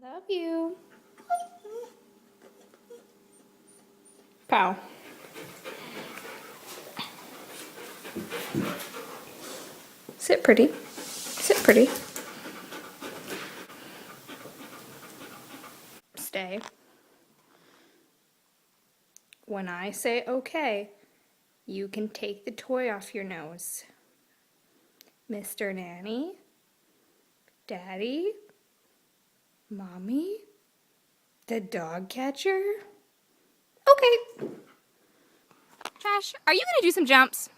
Love you. Pow. Sit pretty. Sit pretty. Stay. When I say okay, you can take the toy off your nose. Mr. Nanny? Daddy? Mommy? The dog catcher? Okay. Trash, are you gonna do some jumps?